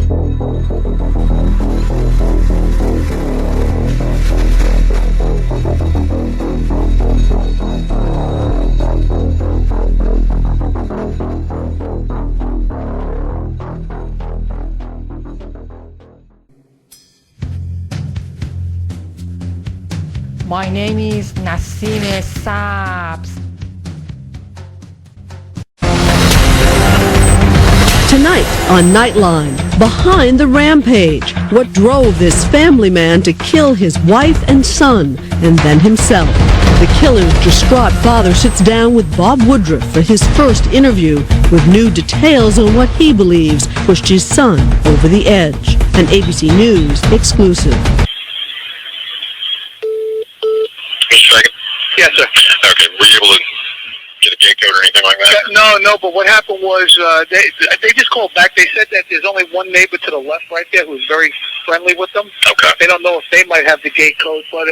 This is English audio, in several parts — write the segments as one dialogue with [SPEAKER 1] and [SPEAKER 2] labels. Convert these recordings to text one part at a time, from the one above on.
[SPEAKER 1] My name is Nassime Sabs.
[SPEAKER 2] Tonight on Nightline, behind the rampage, what drove this family man to kill his wife and son, and then himself. The killer's distraught father sits down with Bob Woodruff for his first interview with new details on what he believes pushed his son over the edge. An ABC News exclusive.
[SPEAKER 3] Yes, sir. Okay, were you able to get a gate code or anything like that? No, but what happened was they just called back. They said that there's only one neighbor to the left right there who's very friendly with them. Okay. They don't know if they might have the gate code, but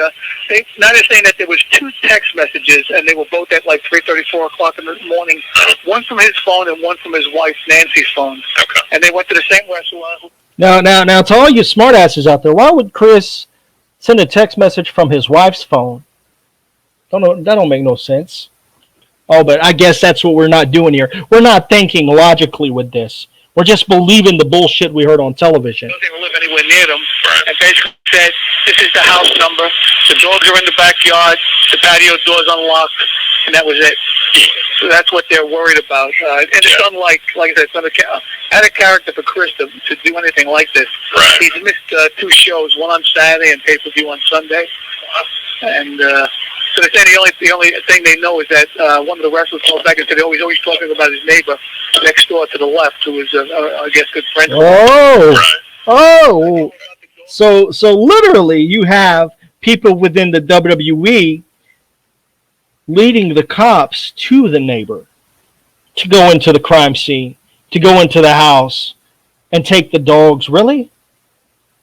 [SPEAKER 3] now they're saying that there was 2 text messages, and they were both at like 3:30, 4 o'clock in the morning. One from his phone and one from his wife, Nancy's phone. Okay. And they went to the same restaurant.
[SPEAKER 4] Now, to all you smartasses out there, why would Chris send a text message from his wife's phone? That don't make no sense. Oh, but I guess that's what we're not doing here. We're not thinking logically with this. We're just believing the bullshit we heard on television.
[SPEAKER 3] They don't live anywhere near them. Right. And basically said, this is the house number. The dogs are in the backyard. The patio door's unlocked. And that was it. So that's what they're worried about. And it's unlike I said, it's out of character for Chris to do anything like this. Right. He's missed 2 shows, one on Saturday and pay-per-view on Sunday. And so they're saying the only thing they know is that one of the wrestlers called back and said he's always talking about his neighbor next door to the left, who is, I guess, good friend.
[SPEAKER 4] So literally you have people within the WWE leading the cops to the neighbor to go into the crime scene, to go into the house and take the dogs. Really?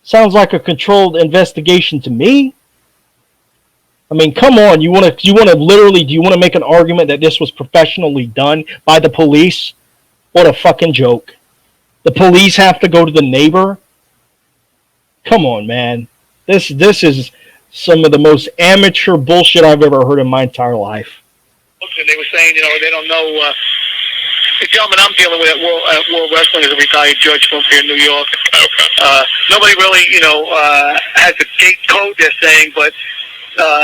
[SPEAKER 4] Sounds like a controlled investigation to me. I mean, come on, do you want to make an argument that this was professionally done by the police? What a fucking joke. The police have to go to the neighbor? Come on, man. This is some of the most amateur bullshit I've ever heard in my entire life.
[SPEAKER 3] And they were saying, they don't know. The gentleman I'm dealing with at World Wrestling is a retired judge from here in New York. Okay. Nobody really, has a gate code, they're saying, but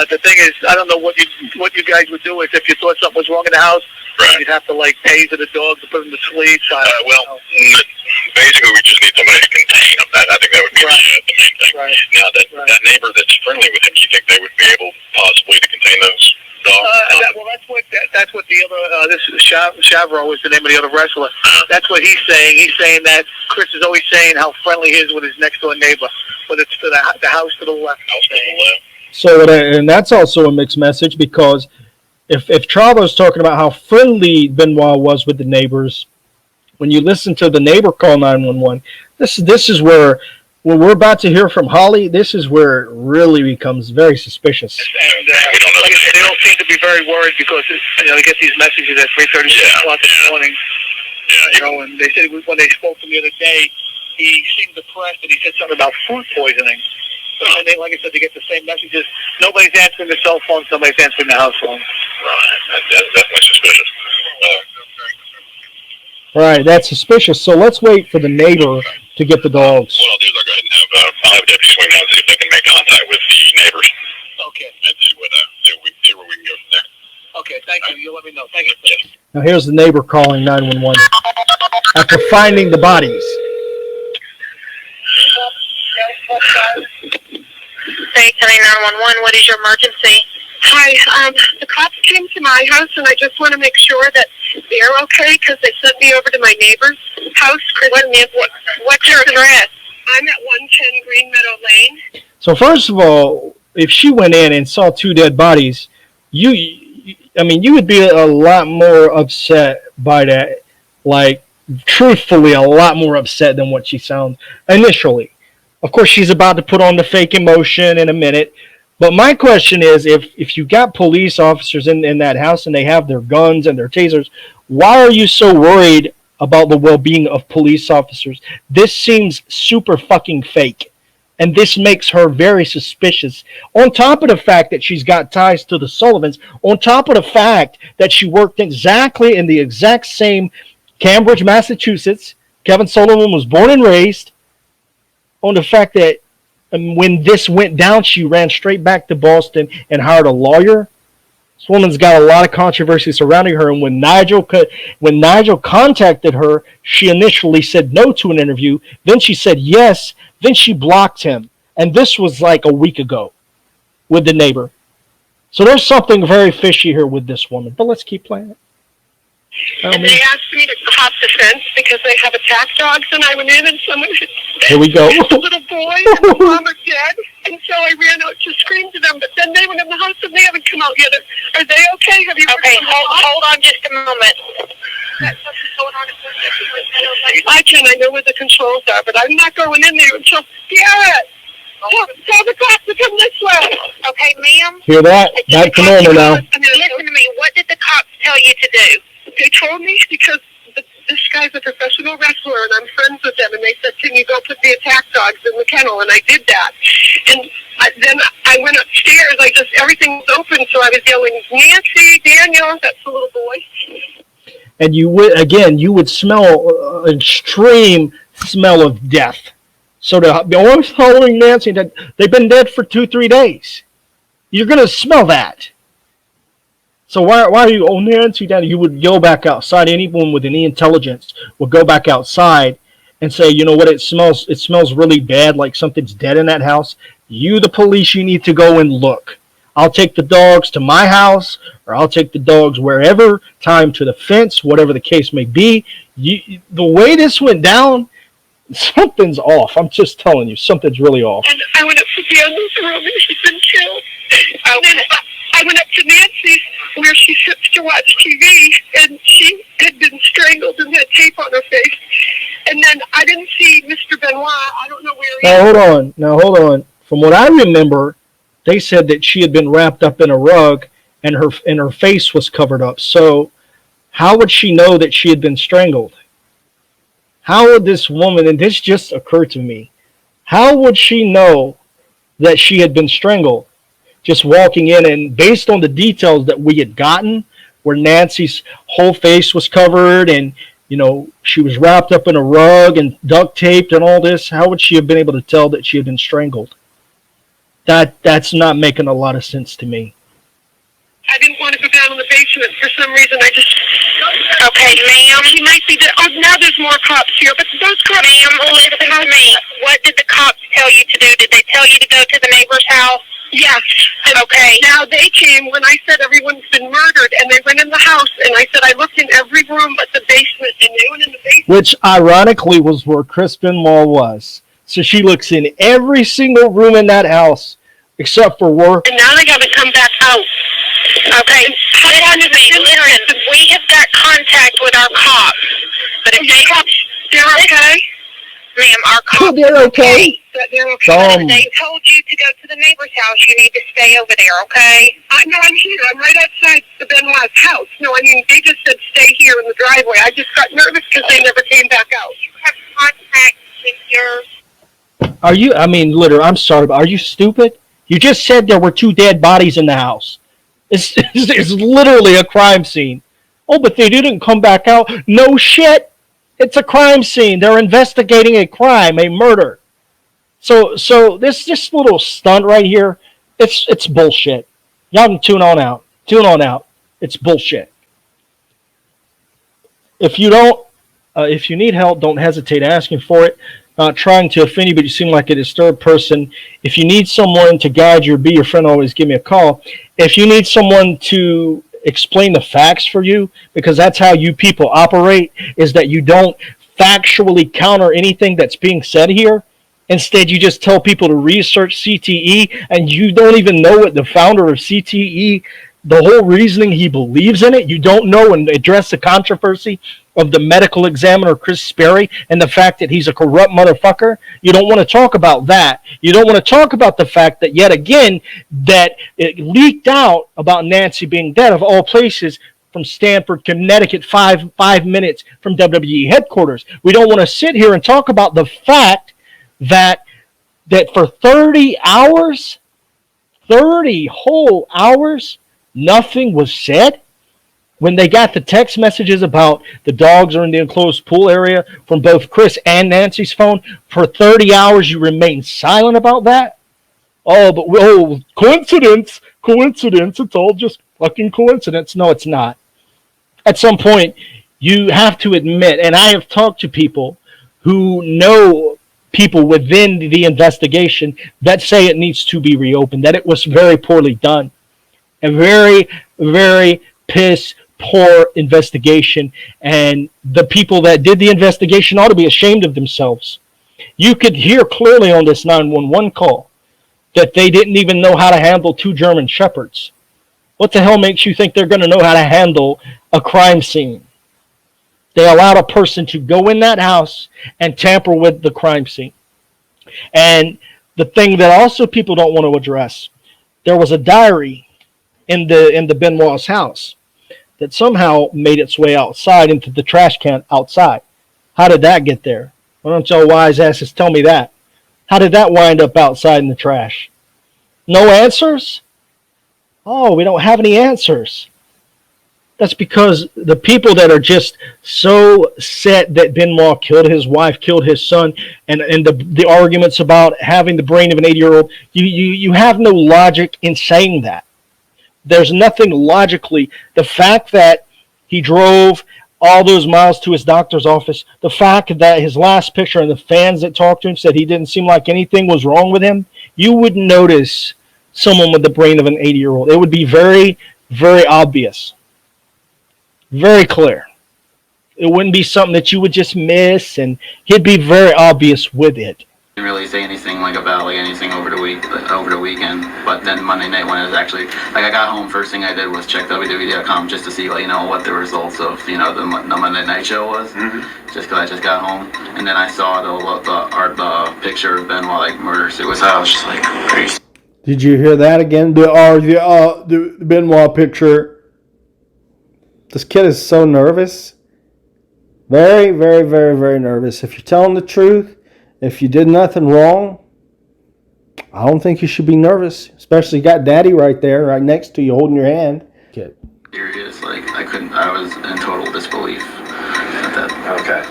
[SPEAKER 3] the thing is, I don't know what you guys would do is if you thought something was wrong in the house, right. You'd have to taser the dog to put them to sleep.
[SPEAKER 5] Basically, we just need somebody to contain them. I think that would be the main thing. Right. Now, that neighbor that's friendly with him, do you think they would be able possibly to contain those dogs?
[SPEAKER 3] That's what the other. This is Chavro is the name of the other wrestler. That's what he's saying. He's saying that Chris is always saying how friendly he is with his next door neighbor, but it's to the house to the left.
[SPEAKER 5] House to the left.
[SPEAKER 4] So, and that's also a mixed message, because if Chavo's talking about how friendly Benoit was with the neighbors, when you listen to the neighbor call 911, this is where when we're about to hear from Holly, this is where it really becomes very suspicious.
[SPEAKER 3] And like I said, they don't seem to be very worried because they get these messages at 3:30 o'clock in the morning. And they said when they spoke to him the other day, he seemed depressed, and he said something about food poisoning. And they, like I said, they get the same messages. Nobody's answering the cell phone. Somebody's answering the house phone.
[SPEAKER 5] Right. That's definitely suspicious.
[SPEAKER 4] Right, that's suspicious. So let's wait for the neighbor to get the dogs.
[SPEAKER 5] What I'll do is I'll go ahead and I'll have deputy swing down and see if they can make contact with the neighbors.
[SPEAKER 3] Okay.
[SPEAKER 5] And see where we can go from there.
[SPEAKER 3] Okay, thank you. You'll let me know. Thank you.
[SPEAKER 4] Now here's the neighbor calling 911 after finding the bodies.
[SPEAKER 6] Say 911, what is your emergency?
[SPEAKER 7] Hi, the cops came to my house, and I just want to make sure that they're okay, because they sent me over to my neighbor's house.
[SPEAKER 6] What's your address?
[SPEAKER 7] I'm at 110 Green Meadow Lane.
[SPEAKER 4] So first of all, if she went in and saw 2 dead bodies, you would be a lot more upset by that. Like, truthfully, a lot more upset than what she sounds initially. Of course, she's about to put on the fake emotion in a minute. But my question is, if you got police officers in that house and they have their guns and their tasers, why are you so worried about the well-being of police officers. This seems super fucking fake. And this makes her very suspicious. On top of the fact that she's got ties to the Sullivans, on top of the fact that she worked exactly in the exact same Cambridge, Massachusetts, Kevin Sullivan was born and raised, on the fact that when this went down, she ran straight back to Boston and hired a lawyer. This woman's got a lot of controversy surrounding her, and when Nigel contacted her, she initially said no to an interview. Then she said yes. Then she blocked him, and this was like a week ago with the neighbor. So there's something very fishy here with this woman. But let's keep playing it.
[SPEAKER 7] And they asked me to hop the fence because they have attack dogs, and I went in and someone
[SPEAKER 4] Here we go.
[SPEAKER 7] a little boy and the mom are dead, and so I ran out to scream to them, but then they went in the house and they haven't come out yet. Are they okay? Have you
[SPEAKER 6] Okay, hold on just a moment.
[SPEAKER 7] I can. I know where the controls are, but I'm not going in there until Garrett. Tell the cops to come this way.
[SPEAKER 6] Okay, ma'am.
[SPEAKER 4] Hear that? Back to normal now.
[SPEAKER 6] Listen to me. What did the cops tell you to do?
[SPEAKER 7] They told me because this guy's a professional wrestler and I'm friends with him, and they said, can you go put the attack dogs in the kennel? And I did that. And then I went upstairs. Everything was open, so I was yelling, Nancy, Daniel, that's the little boy.
[SPEAKER 4] And you would smell an extreme smell of death. So they're always following Nancy that they've been dead for 2-3 days. You're going to smell that. So why are you, Nancy, Daddy? You would go back outside. Anyone with any intelligence would go back outside and say, you know what, it smells really bad, like something's dead in that house. You, the police, you need to go and look. I'll take the dogs to my house, or I'll take the dogs wherever, tie them to the fence, whatever the case may be. The way this went down, something's off. I'm just telling you, something's really off.
[SPEAKER 7] And I went up to Daniel's room and she'd been killed. And then I went up to Nancy's where she sits to watch TV, and she had been strangled and had tape on her face. And then I didn't see Mr. Benoit. I don't know where he is.
[SPEAKER 4] Now hold on. From what I remember, they said that she had been wrapped up in a rug and her face was covered up. So how would she know that she had been strangled? How would this woman, and this just occurred to me, how would she know that she had been strangled? Just walking in, and based on the details that we had gotten, where Nancy's whole face was covered and, you know, she was wrapped up in a rug and duct taped and all this, how would she have been able to tell that she had been strangled? That's not making a lot of sense to me.
[SPEAKER 7] I didn't want to go down in the basement for some reason. I just...
[SPEAKER 6] Okay, ma'am.
[SPEAKER 7] She might be... now there's more cops here, but those cops...
[SPEAKER 6] Ma'am, listen to me. What did the cops tell you to do? Did they tell you to go to the neighbor's house?
[SPEAKER 7] Yes.
[SPEAKER 6] Okay.
[SPEAKER 7] Now they came when I said everyone's been murdered, and they went in the house, and I said I looked in every room but the basement, and they went in the basement.
[SPEAKER 4] Which ironically was where Crispin Mall was. So she looks in every single room in that house except for work.
[SPEAKER 7] And now they got to come back out.
[SPEAKER 6] Okay. Listen to me. Listen, we have got contact with our cops. But if
[SPEAKER 7] they're okay?
[SPEAKER 6] Ma'am, our cops
[SPEAKER 4] They're okay.
[SPEAKER 7] They're okay.
[SPEAKER 6] If they told you to go to the neighbor's house, you need to stay over there, okay?
[SPEAKER 7] No, I'm here. I'm right outside the Benoit's house. No, I mean, they just said stay here in the driveway. I just got nervous because they never came back out.
[SPEAKER 6] You have contact with your...
[SPEAKER 4] Are you, I mean, literally, I'm sorry, but are you stupid? You just said there were 2 dead bodies in the house. It's literally a crime scene. Oh, but they didn't come back out. No shit. It's a crime scene. They're investigating a crime, a murder. So this little stunt right here, it's bullshit. Y'all can tune on out. Tune on out. It's bullshit. If you need help, don't hesitate asking for it. Not trying to offend you, but you seem like a disturbed person. If you need someone to guide you or be your friend, always give me a call. If you need someone to explain the facts for you, because that's how you people operate, is that you don't factually counter anything that's being said here. Instead, you just tell people to research CTE, and you don't even know what the founder of CTE, the whole reasoning he believes in it. You don't know and address the controversy of the medical examiner, Chris Sperry, and the fact that he's a corrupt motherfucker. You don't want to talk about that. You don't want to talk about the fact that, yet again, that it leaked out about Nancy being dead, of all places, from Stamford, Connecticut, five minutes from WWE headquarters. We don't want to sit here and talk about the fact that for 30 hours, 30 whole hours, nothing was said. When they got the text messages about the dogs are in the enclosed pool area from both Chris and Nancy's phone, for 30 hours you remained silent about that? Oh, but coincidence, it's all just fucking coincidence. No, it's not. At some point, you have to admit, and I have talked to people who know people within the investigation that say it needs to be reopened, that it was very poorly done. A very, very piss poor investigation, and the people that did the investigation ought to be ashamed of themselves. You could hear clearly on this 911 call that they didn't even know how to handle 2 German Shepherds. What the hell makes you think they're going to know how to handle a crime scene? They allowed a person to go in that house and tamper with the crime scene. And the thing that also people don't want to address, there was a diary in the Benoit's house that somehow made its way outside into the trash can outside. How did that get there? Why don't y'all wise asses tell me that? How did that wind up outside in the trash? No answers? Oh, we don't have any answers. That's because the people that are just so set that Benoit killed his wife, killed his son, and the arguments about having the brain of an 80-year-old, you have no logic in saying that. There's nothing logically. The fact that he drove all those miles to his doctor's office, the fact that his last picture and the fans that talked to him said he didn't seem like anything was wrong with him, you would notice someone with the brain of an 80-year-old. It would be very, very obvious. Very clear. It wouldn't be something that you would just miss, and he'd be very obvious with it.
[SPEAKER 8] Didn't really say anything about anything over the weekend, but then Monday night when it was actually I got home, first thing I did was check WWE.com just to see what the results of the Monday night show was, just because I just got home, and then I saw the picture of Benoit murder suicide. I was just like crazy.
[SPEAKER 9] Did you hear that again? The Benoit picture. This kid is so nervous. Very, very, very, very nervous. If you're telling the truth, if you did nothing wrong, I don't think you should be nervous. Especially you got daddy right there, right next to you, holding your hand. Kid.
[SPEAKER 8] Serious, I was in total disbelief at that.
[SPEAKER 5] Okay.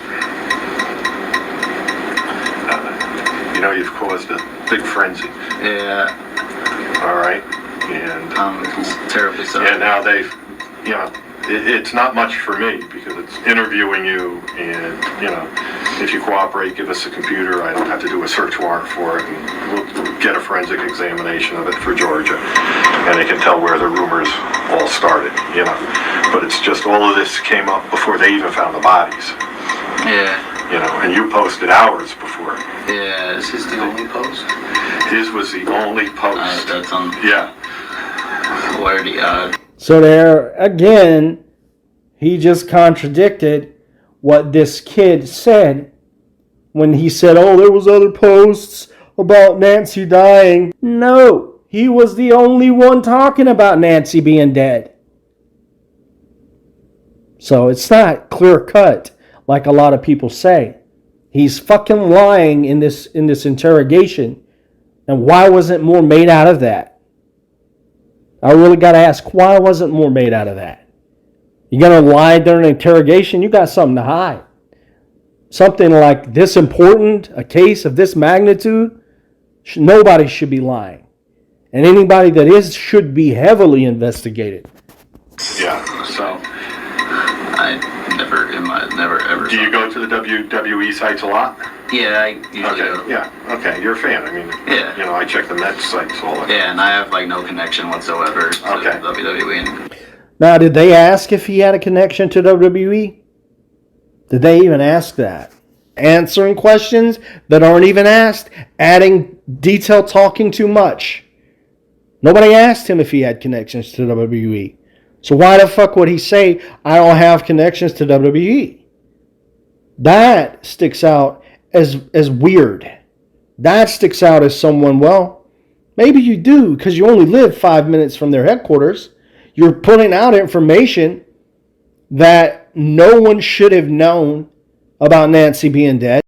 [SPEAKER 5] You've caused a big frenzy.
[SPEAKER 8] Yeah.
[SPEAKER 5] All right. And
[SPEAKER 8] I'm terribly sorry.
[SPEAKER 5] Yeah, now they've, it's not much for me because it's interviewing you, and if you cooperate, give us a computer. I don't have to do a search warrant for it, and we'll get a forensic examination of it for Georgia, and they can tell where the rumors all started. But it's just all of this came up before they even found the bodies.
[SPEAKER 8] Yeah.
[SPEAKER 5] And you posted hours before.
[SPEAKER 8] Yeah. Is this the only post?
[SPEAKER 5] His was the only post.
[SPEAKER 8] That's on.
[SPEAKER 5] Yeah.
[SPEAKER 8] What are the odds?
[SPEAKER 9] So there, again, he just contradicted what this kid said when he said, oh, there was other posts about Nancy dying. No, he was the only one talking about Nancy being dead. So it's not clear cut like a lot of people say. He's fucking lying in this interrogation. And why wasn't more made out of that? I really got to ask, why wasn't more made out of that? You're going to lie during an interrogation? You got something to hide. Something like this important, a case of this magnitude, nobody should be lying. And anybody that is should be heavily investigated.
[SPEAKER 5] Yeah, so
[SPEAKER 8] I never ever.
[SPEAKER 5] Do you go to the WWE sites a lot?
[SPEAKER 8] Yeah, I usually
[SPEAKER 5] do. Yeah, okay, you're a fan. I mean,
[SPEAKER 8] yeah.
[SPEAKER 5] I check the Mets sites all the time.
[SPEAKER 8] Yeah, and I have no connection whatsoever to WWE.
[SPEAKER 9] Now, did they ask if he had a connection to WWE? Did they even ask that? Answering questions that aren't even asked, adding detail, talking too much. Nobody asked him if he had connections to WWE. So why the fuck would he say, I don't have connections to WWE? That sticks out as weird. That sticks out as someone, well, maybe you do because you only live 5 minutes from their headquarters. You're putting out information that no one should have known about Nancy being dead.